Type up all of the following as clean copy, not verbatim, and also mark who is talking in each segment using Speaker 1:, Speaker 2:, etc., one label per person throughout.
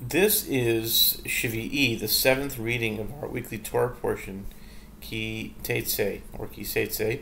Speaker 1: This is Shevii, the seventh reading of our weekly Torah portion, Teitze, or Teitze.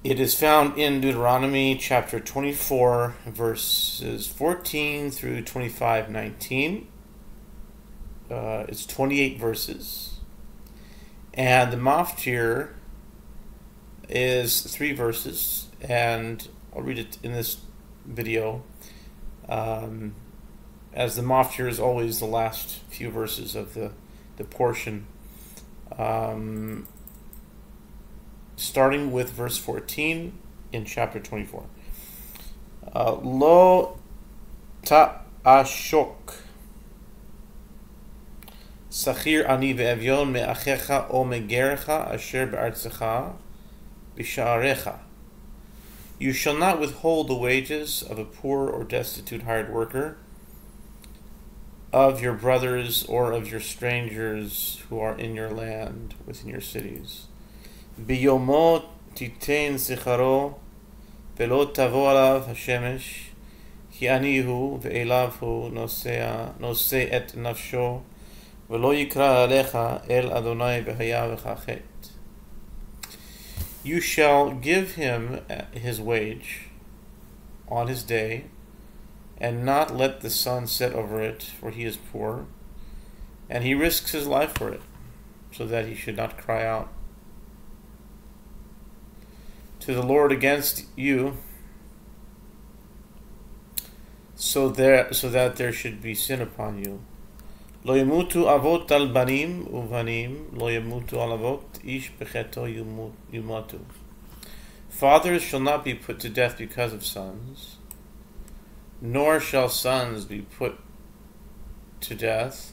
Speaker 1: It is found in Deuteronomy chapter 24, verses 14 through 25:19. It's 28 verses. And the maftir is 3 verses, and I'll read it in this video. As the maftir is always the last few verses of the portion. Starting with verse 14 in chapter 24. Lo ta'ashok sachir ani ve'evyon me'achecha o me'gerecha asher be'artzecha b'sha'arecha. You shall not withhold the wages of a poor or destitute hired worker, of your brothers or of your strangers who are in your land, within your cities. Biyomo titein zicharo velo tavo alav hashemesh ki ani hu ve'elav hu noseh et nafsho velo yikra alecha el Adonai v'haya v'chachet. You shall give him his wage on his day, and not let the sun set over it, for he is poor, and he risks his life for it, so that he should not cry out to the Lord against you, so that there should be sin upon you. Lo yamutu avot al banim uvanim lo yamutu al avot ish becheto yumatu. Fathers shall not be put to death because of sons, nor shall sons be put to death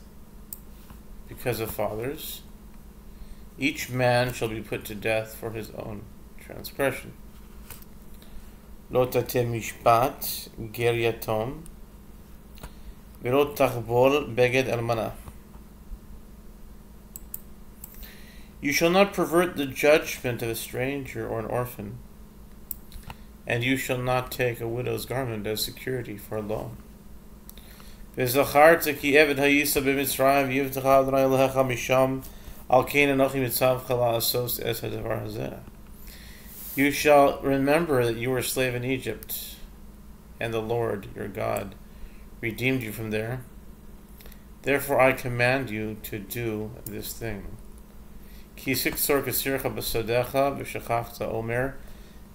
Speaker 1: because of fathers. Each man shall be put to death for his own transgression. Lo tateh mishpat ger yatom v'lo tachbol beged almana. You shall not pervert the judgment of a stranger or an orphan, and you shall not take a widow's garment as security for a loan. V'zacharta ki eved hayisa b'Mitzrayim v'yivtecha Adonai Elohecha misham al kein anochi mitzavcha la'asos es hadavar hazeh. You shall remember that you were a slave in Egypt, and the Lord your God redeemed you from there. Therefore I command you to do this thing. Ki siksor kasircha b'sadecha v'shachachta omer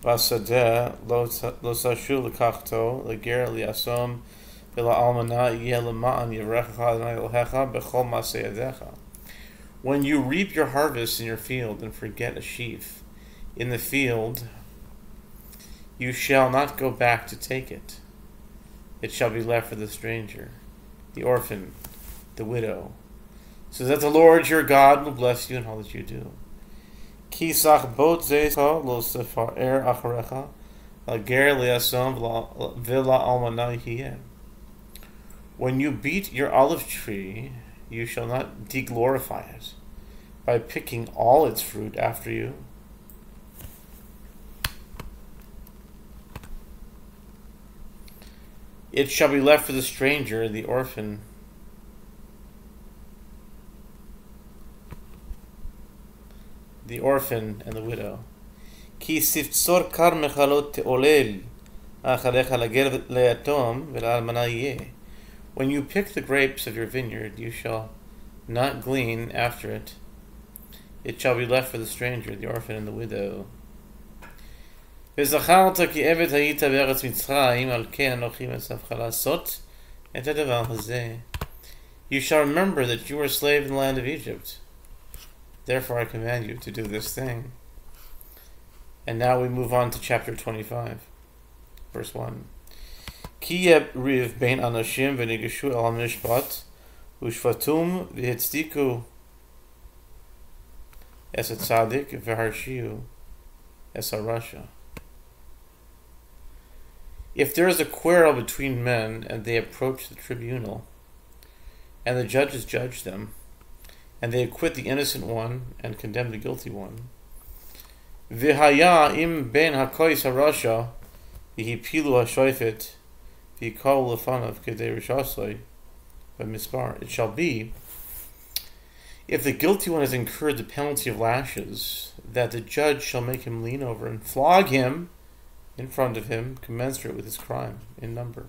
Speaker 1: v'asadeh lo sashu l'kachto l'ger liasom v'la'almana yeh l'ma'an yivrecha Adonai Elohecha b'chol maseh yadecha. When you reap your harvest in your field and forget a sheaf in the field, you shall not go back to take it. It shall be left for the stranger, the orphan, the widow, so that the Lord your God will bless you in all that you do. Ki sachbot zecha lo sefarer acharecha lager liasom v'la almana yeh. When you beat your olive tree, you shall not deglorify it by picking all its fruit after you. It shall be left for the stranger, the orphan, and the widow. Ki siftsor kar mechalot te'olel acharecha lager leyatom v'la'almana yeh. When you pick the grapes of your vineyard, you shall not glean after it. It shall be left for the stranger, the orphan, and the widow. וזכרת כי עבד היית בארץ מצרים, על כן אנוכי מצווך לעשות את הדבר הזה. You shall remember that you were a slave in the land of Egypt. Therefore I command you to do this thing. And now we move on to chapter 25, verse 1. כי יריב בין אנשים וניגשו אל המשפט, ושפטום והצדיקו את הצדיק והרשיעו את הרשע. If there is a quarrel between men, and they approach the tribunal, and the judges judge them, and they acquit the innocent one, and condemn the guilty one, V'haya im ben hakois harasha v'hipilu hashoifet v'yikol lefanav kedei rishasoi It shall be, if the guilty one has incurred the penalty of lashes, that the judge shall make him lean over and flog him in front of him, commensurate with his crime in number.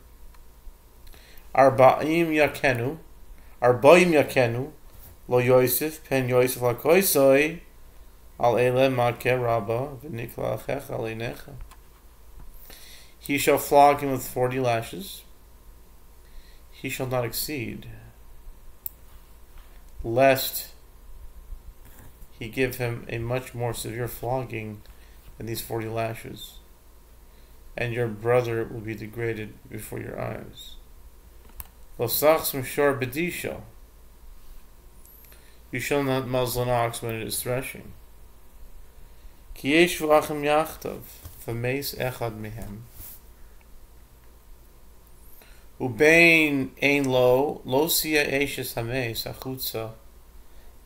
Speaker 1: Arba'im yakenu, lo Yosef, pen Yosef lakoisoi, al ele makeh rabba, v'nikla achech al einecha. He shall flog him with 40 lashes. He shall not exceed, lest he give him a much more severe flogging than these 40 lashes, and your brother will be degraded before your eyes. Losach mishor bedisha. You shall not muzzle an ox when it is threshing. Ki yesh v'achem yachtav, v'meis echad mehem. Ubein ein lo siya eshes hameis achutza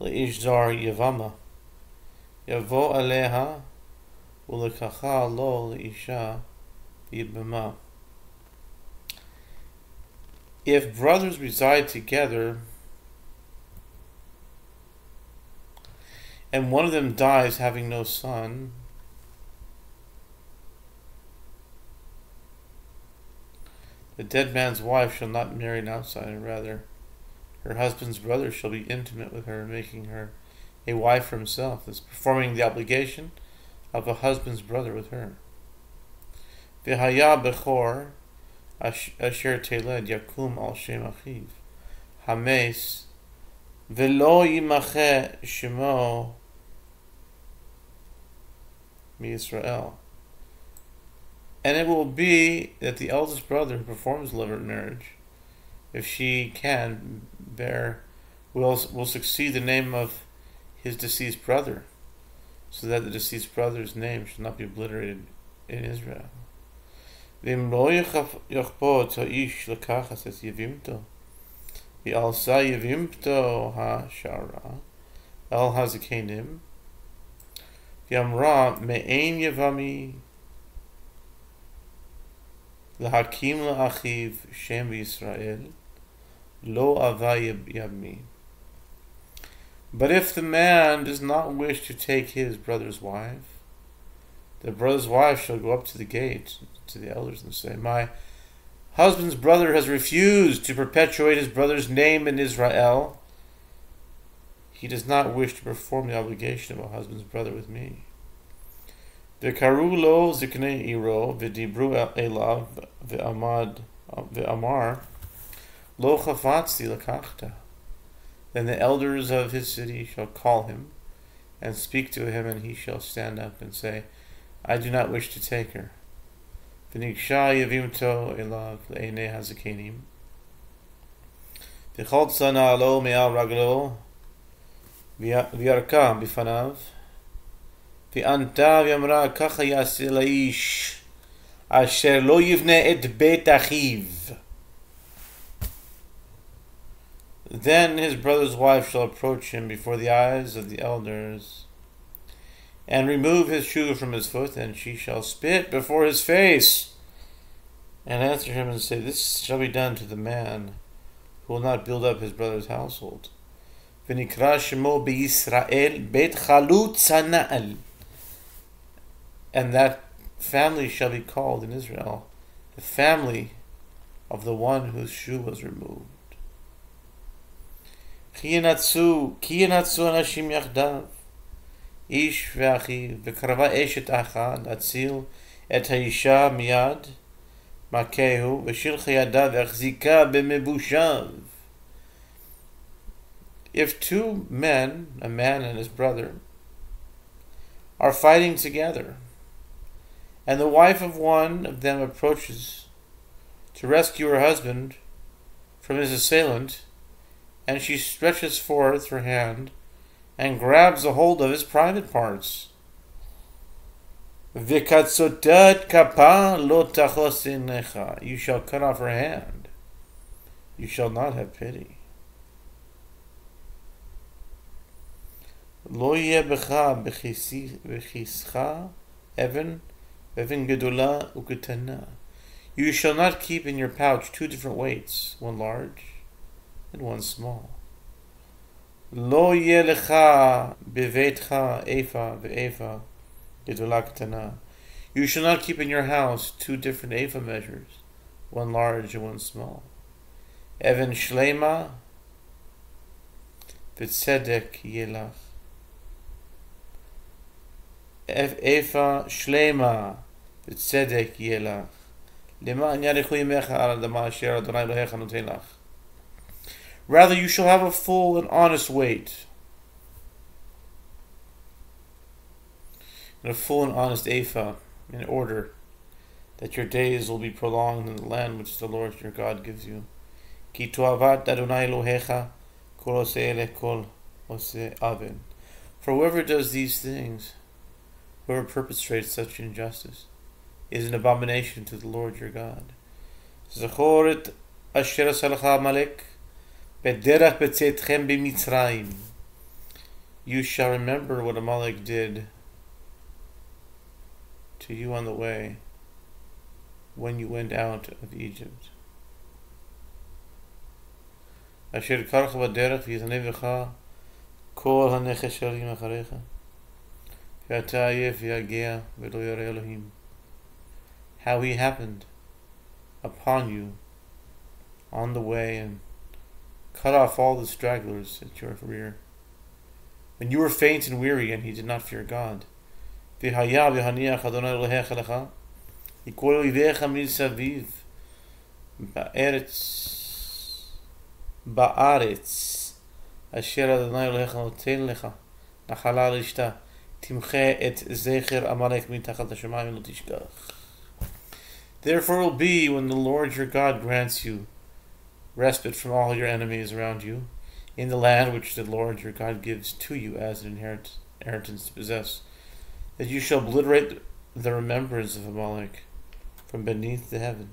Speaker 1: leish zar yavama. Yavo aleha ulekacha lo leisha yibama. If brothers reside together and one of them dies having no son, the dead man's wife shall not marry an outsider. Rather, her husband's brother shall be intimate with her, making her a wife for himself, thus performing the obligation of a husband's brother with her. V'haya bechor asher teled yakum al shem achiv hames v'lo yimache shemo mi-Yisrael. And it will be that the eldest brother who performs deliberate marriage, if she can bear, will succeed the name of his deceased brother, so that the deceased brother's name should not be obliterated in Israel. V'im lo yachpot ha'ish lekachas es yevimto, v'alsa yevimto ha'shara el hazakenim, v'amra me'ein yevami L'hakim la'achiv shem v'Yisrael lo avay yabmi. But if the man does not wish to take his brother's wife, the brother's wife shall go up to the gate to the elders and say, my husband's brother has refused to perpetuate his brother's name in Israel. He does not wish to perform the obligation of a husband's brother with me. V'karu lo ziknei iro v'dibru elav v'amar lo chafatzi lakachta. Then the elders of his city shall call him and speak to him, and he shall stand up and say, I do not wish to take her. V'niksha yavimto elav le'enei hazakenim. V'chotza na'alo me'al raglo v'yarka b'fanav. V'anta v'yamra kacha yaseh la'ish asher lo yivne et beit achiv. Then his brother's wife shall approach him before the eyes of the elders and remove his shoe from his foot, and she shall spit before his face and answer him and say, this shall be done to the man who will not build up his brother's household. V'nikra shemo b'Yisrael beit chalutz hana'al. And that family shall be called in Israel the family of the one whose shoe was removed. Ki yenatzu anashim yachdav, ish ve'achiv, v'karava eshet achad, atzil et ha'isha miyad, makehu, v'shilcha yadav v'achzika b'mebushav. If two men, a man and his brother, are fighting together, and the wife of one of them approaches to rescue her husband from his assailant, and she stretches forth her hand and grabs a hold of his private parts. V'katzotat kapa lo tachosin lecha. You shall cut off her hand. You shall not have pity. Lo yeh becha b'chischa even gedola uketana. You shall not keep in your pouch two different weights, one large and one small. Lo yeh lecha beveitcha efa ve'efa gedola ketana. You shall not keep in your house two different ephah measures, one large and one small. Even shlema v'tzedek yelach. Ephah shlema v'tzedek yelach. Le'ma'an yarichu yimecha al adama asher Adonai Elohecha noten lach. Rather, you shall have a full and honest weight, and a full and honest ephah, in order that your days will be prolonged in the land which the Lord your God gives you. Ki toavat Adonai Elohecha kol oseh ele kol oseh aven. For whoever does these things, whoever perpetrates such injustice, is an abomination to the Lord your God. Zachor et asher asalecha Amalek bederach betzetchem b'Mitzrayim. You shall remember what Amalek did to you on the way when you went out of Egypt. Asher karcha b'derech v'yizanev kol hanecheshalim acharecha v'ata ayef v'yagea v'lo yarei Elohim. How he happened upon you on the way and cut off all the stragglers at your rear, when you were faint and weary, and he did not fear God. V'haya v'haniach Adonai Elohecha lecha yikol oivecha misaviv ba'aretz asher Adonai Elohecha noten lecha nachala l'ishta timche et zecher Amalek mitachat hashamayim lo tishkach. Therefore it will be when the Lord your God grants you respite from all your enemies around you, in the land which the Lord your God gives to you as an inheritance to possess, that you shall obliterate the remembrance of Amalek from beneath the heaven.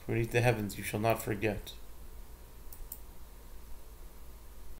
Speaker 1: From beneath the heavens you shall not forget.